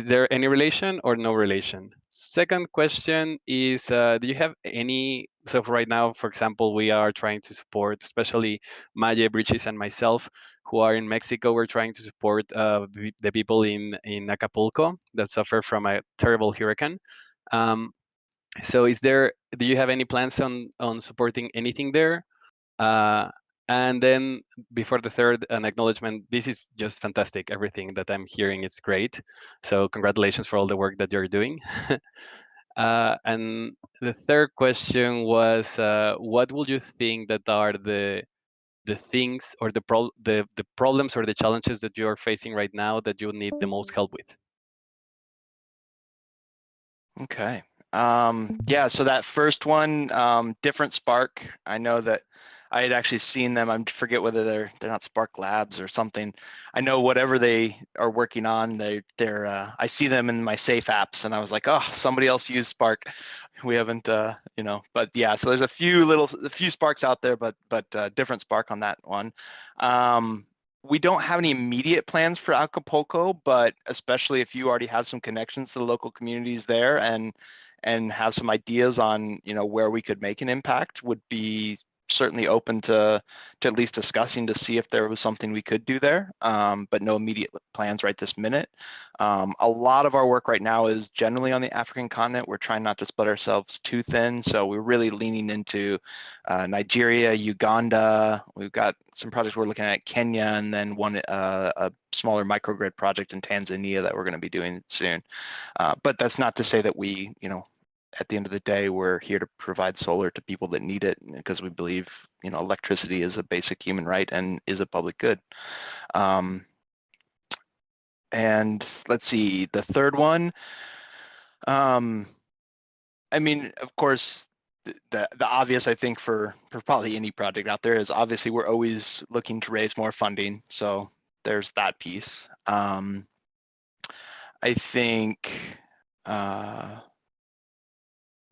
there any relation or no relation? Second question is, do you have any, so for right now, for example, we are trying to support, especially Maya, Bridges, and myself, who are in Mexico. We're trying to support the people in Acapulco that suffer from a terrible hurricane. So do you have any plans on supporting anything there? And then before the third, an acknowledgement. This is just fantastic. Everything that I'm hearing, it's great. So congratulations for all the work that you're doing. And the third question was, what would you think that are the things or the problems or the challenges that you're facing right now that you need the most help with? Okay. Yeah, so that first one, different Spark. I know that I had actually seen them. I forget whether they're not Spark Labs or something. I know whatever they are working on, they're I see them in my safe apps, and I was like, oh, somebody else used Spark. We haven't, you know, but yeah. So there's a few Sparks out there, but different Spark on that one. We don't have any immediate plans for Acapulco, but especially if you already have some connections to the local communities there and have some ideas on, you know, where we could make an impact, would be certainly open to at least discussing to see if there was something we could do there, but no immediate plans right this minute. A lot of our work right now is generally on the African continent. We're trying not to spread ourselves too thin, so we're really leaning into Nigeria, Uganda. We've got some projects we're looking at Kenya, and then one a smaller microgrid project in Tanzania that we're going to be doing soon. But that's not to say that we, you know, at the end of the day, we're here to provide solar to people that need it, because we believe, you know, electricity is a basic human right and is a public good. And let's see, the third one. I mean, of course, the obvious, I think, for probably any project out there is obviously we're always looking to raise more funding. So there's that piece. I think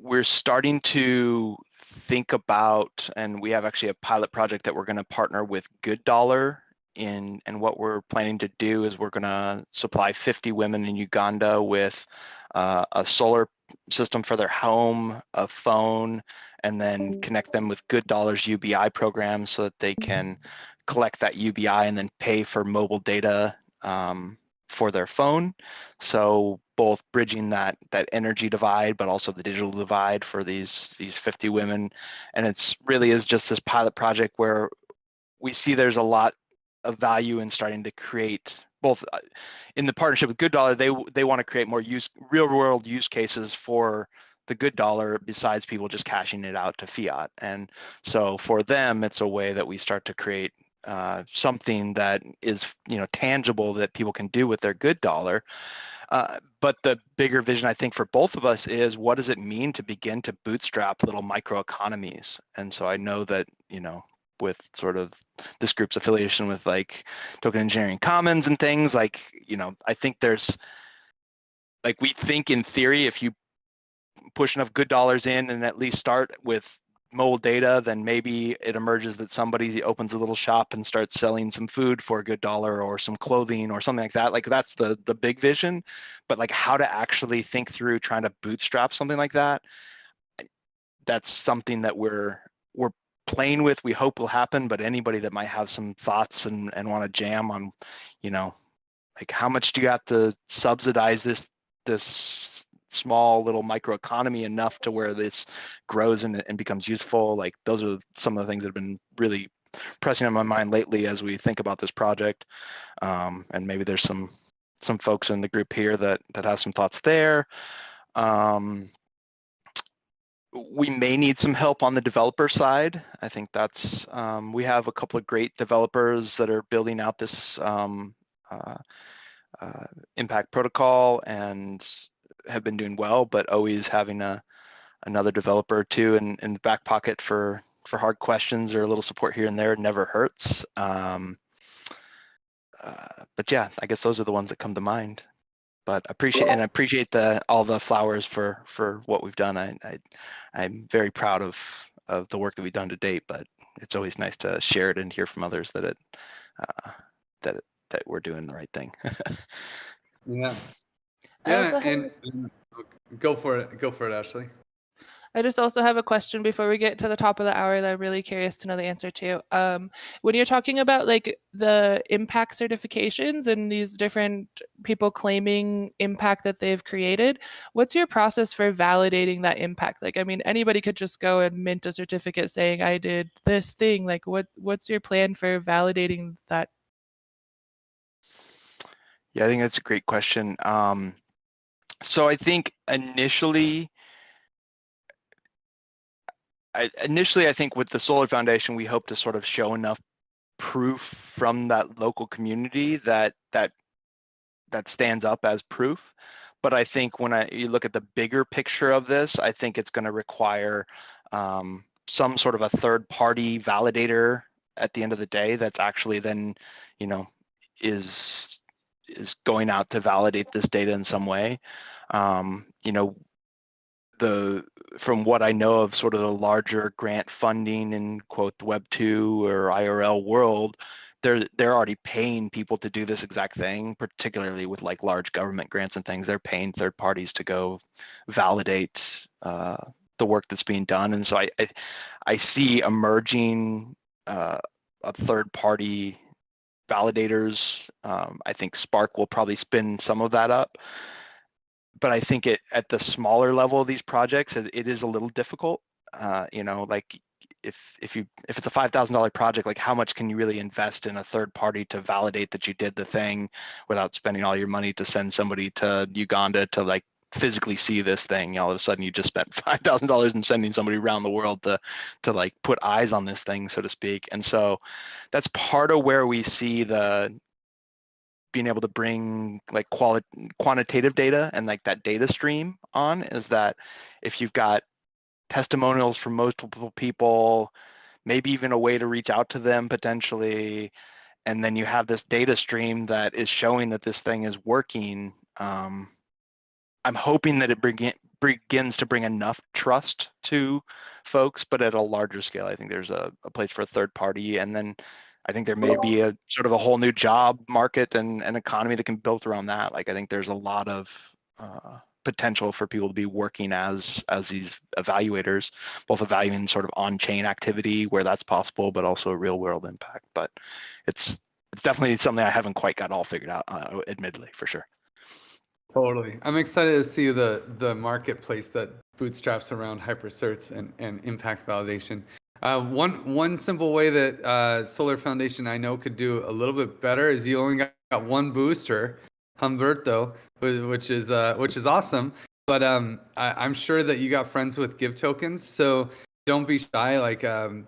we're starting to think about, and we have actually a pilot project that we're going to partner with Good Dollar in, and what we're planning to do is we're going to supply 50 women in Uganda with a solar system for their home, a phone, and then connect them with Good Dollar's UBI program so that they can collect that UBI and then pay for mobile data for their phone. So both bridging that energy divide, but also the digital divide for these 50 women. And it's really is just this pilot project where we see there's a lot of value in starting to create both in the partnership with Good Dollar, they want to create more real world use cases for the Good Dollar besides people just cashing it out to fiat. And so for them, it's a way that we start to create something that is tangible that people can do with their Good Dollar. But the bigger vision, I think, for both of us is what does it mean to begin to bootstrap little microeconomies? And so I know that, with sort of this group's affiliation with like Token Engineering Commons and things like, I think there's like, we think in theory, if you push enough good dollars in and at least start with mobile data, then maybe it emerges that somebody opens a little shop and starts selling some food for a good dollar or some clothing or something like that. Like that's the big vision, but like how to actually think through trying to bootstrap something like that, that's something that we're playing with. We hope will happen, but anybody that might have some thoughts and want to jam on, like how much do you have to subsidize this small little microeconomy enough to where this grows and becomes useful? Like those are some of the things that have been really pressing on my mind lately as we think about this project. And maybe there's some folks in the group here that have some thoughts there. We may need some help on the developer side. I think that's, we have a couple of great developers that are building out this impact protocol and have been doing well, but always having another developer or two in the back pocket for hard questions or a little support here and there never hurts. But yeah, I guess those are the ones that come to mind. But I appreciate all the flowers for what we've done. I'm very proud of the work that we've done to date, but it's always nice to share it and hear from others that we're doing the right thing. Yeah. I also have- and go for it, Ashley. I just also have a question before we get to the top of the hour that I'm really curious to know the answer to. When you're talking about like the impact certifications and these different people claiming impact that they've created, what's your process for validating that impact? Like, I mean, anybody could just go and mint a certificate saying I did this thing. Like, what's your plan for validating that? Yeah, I think that's a great question. So I think initially, I think with the Solar Foundation, we hope to sort of show enough proof from that local community that stands up as proof. But I think when you look at the bigger picture of this, I think it's going to require some sort of a third-party validator at the end of the day that's actually then, is going out to validate this data in some way. From what I know of sort of the larger grant funding in quote the Web 2 or IRL world, they're already paying people to do this exact thing, particularly with like large government grants and things. They're paying third parties to go validate the work that's being done. And so I see emerging a third party validators. I think Spark will probably spin some of that up. But I think at the smaller level of these projects, it is a little difficult. Like if it's a $5,000 project, like how much can you really invest in a third party to validate that you did the thing without spending all your money to send somebody to Uganda to like physically see this thing? All of a sudden you just spent $5,000 in sending somebody around the world to like put eyes on this thing, so to speak. And so that's part of where we see being able to bring like quantitative data and like that data stream on, is that if you've got testimonials from multiple people, maybe even a way to reach out to them potentially, and then you have this data stream that is showing that this thing is working, I'm hoping that it begins to bring enough trust to folks. But at a larger scale, I think there's a place for a third party, and then I think there may be a sort of a whole new job market and economy that can be built around that. Like I think there's a lot of potential for people to be working as these evaluators, both evaluating sort of on-chain activity where that's possible, but also real world impact. But it's definitely something I haven't quite got all figured out, admittedly, for sure. Totally. I'm excited to see the marketplace that bootstraps around hypercerts and impact validation. One simple way that Solar Foundation I know could do a little bit better is you only got one booster, Humberto, which is awesome. But I'm sure that you got friends with give tokens, so don't be shy. Like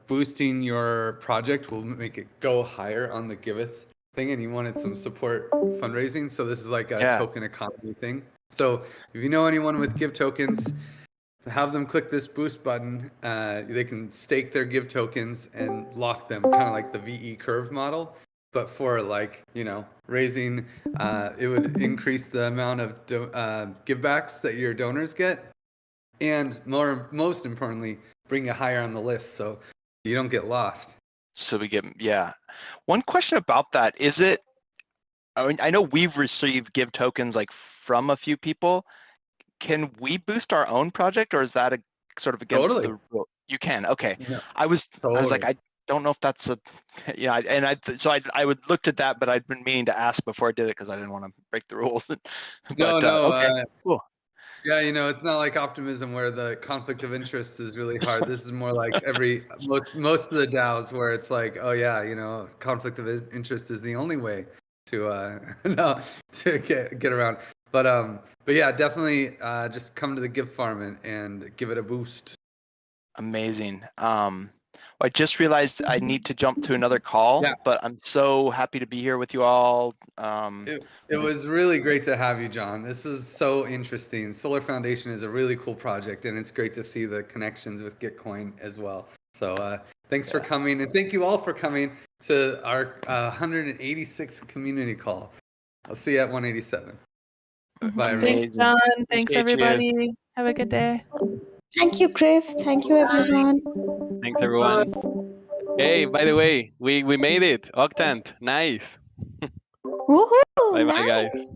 boosting your project will make it go higher on the Giveth thing, and you wanted some support fundraising, so this is like a token economy thing. So if you know anyone with give tokens, have them click this boost button. They can stake their give tokens and lock them, kind of like the VE curve model, but for like, raising, it would increase the amount of give backs that your donors get, and most importantly, bring you higher on the list so you don't get lost. So we get, one question about that, is it, I know we've received give tokens like from a few people. Can we boost our own project, or is that a sort of against Totally. the rule? You can. Okay. Yeah. I was like, Totally. I don't know if that's a, so I would looked at that, but I'd been meaning to ask before I did it because I didn't want to break the rules. But No. okay, cool. Yeah, it's not like optimism where the conflict of interest is really hard. This is more like most of the DAOs where it's like, oh yeah, conflict of interest is the only way to to get around. But yeah, definitely just come to the Give Farm and give it a boost. Amazing. I just realized I need to jump to another call, but I'm so happy to be here with you all. It was really great to have you, John. This is so interesting. Solar Foundation is a really cool project, and it's great to see the connections with Gitcoin as well. So thanks for coming, and thank you all for coming to our 186th community call. I'll see you at 187. Bye, everyone. Thanks, John. Thanks, Appreciate everybody. Have a good day. Thank you, Griff. Thank you, everyone. Thanks, everyone. Hey, by the way, we made it. Octant, nice. Woohoo! Bye, Nice. guys.